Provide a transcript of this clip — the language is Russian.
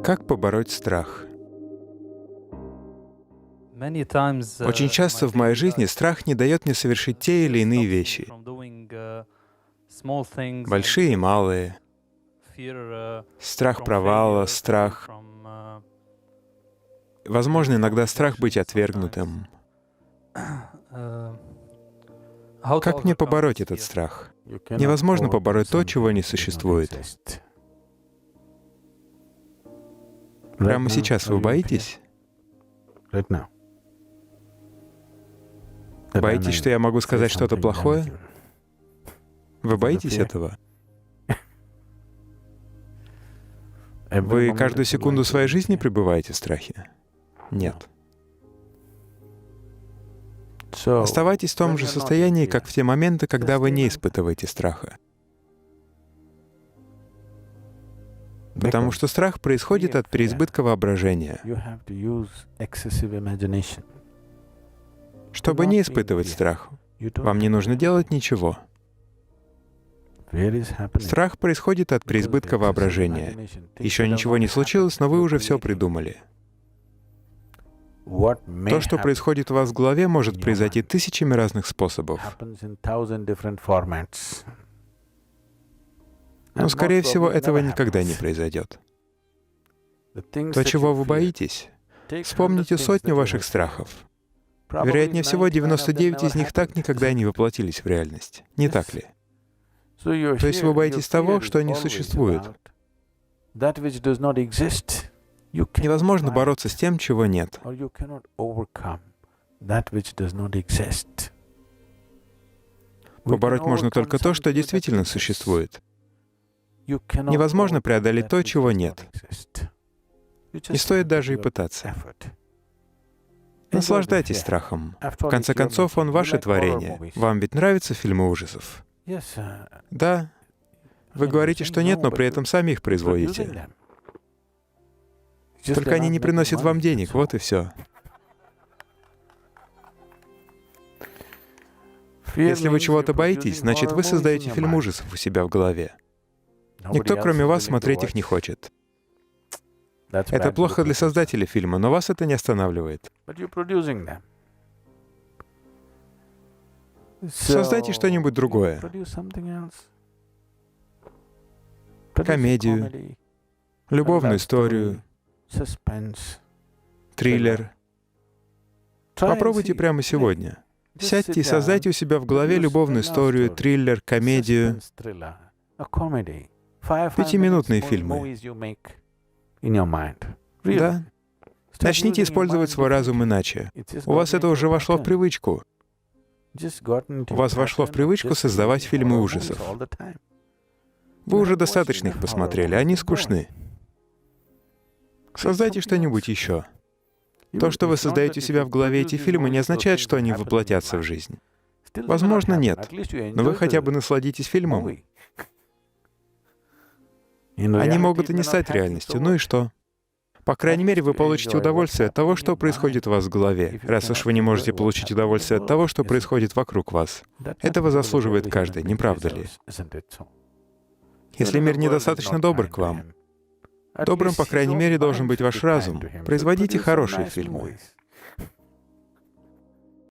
Как побороть страх? Очень часто в моей жизни страх не дает мне совершить те или иные вещи, большие и малые. Страх провала, страх... Возможно, иногда страх быть отвергнутым. Как мне побороть этот страх? Невозможно побороть то, чего не существует. Прямо сейчас вы боитесь? Боитесь, что я могу сказать что-то плохое? Вы боитесь этого? Вы каждую секунду своей жизни пребываете в страхе? Нет. Оставайтесь в том же состоянии, как в те моменты, когда вы не испытываете страха. Потому что страх происходит от переизбытка воображения. Чтобы не испытывать страх, вам не нужно делать ничего. Страх происходит от переизбытка воображения. Еще ничего не случилось, но вы уже все придумали. То, что происходит у вас в голове, может произойти тысячами разных способов. Но, скорее всего, этого никогда не произойдет. То, чего вы боитесь, вспомните сотню ваших страхов. Вероятнее всего, 99 из них так никогда и не воплотились в реальность. Не так ли? То есть вы боитесь того, что не существует. Невозможно бороться с тем, чего нет. Побороть можно только то, что действительно существует. Невозможно преодолеть то, чего нет. Не стоит даже и пытаться. Наслаждайтесь страхом. В конце концов, он ваше творение. Вам ведь нравятся фильмы ужасов? Да. Вы говорите, что нет, но при этом сами их производите. Только они не приносят вам денег, вот и все. Если вы чего-то боитесь, значит, вы создаете фильм ужасов у себя в голове. Никто, кроме вас, смотреть их не хочет. Это плохо для создателя фильма, но вас это не останавливает. Создайте что-нибудь другое. Комедию, любовную историю, триллер. Попробуйте прямо сегодня. Сядьте и создайте у себя в голове любовную историю, триллер, комедию. 5-минутные фильмы. Да. Начните использовать свой разум иначе. У вас это уже вошло в привычку. У вас вошло в привычку создавать фильмы ужасов. Вы уже достаточно их посмотрели, они скучны. Создайте что-нибудь еще. То, что вы создаете у себя в голове эти фильмы, не означает, что они воплотятся в жизнь. Возможно, нет. Но вы хотя бы насладитесь фильмом. Они могут и не стать реальностью, ну и что? По крайней мере, вы получите удовольствие от того, что происходит у вас в голове, раз уж вы не можете получить удовольствие от того, что происходит вокруг вас. Этого заслуживает каждый, не правда ли? Если мир недостаточно добр к вам, добрым, по крайней мере, должен быть ваш разум. Производите хорошие фильмы.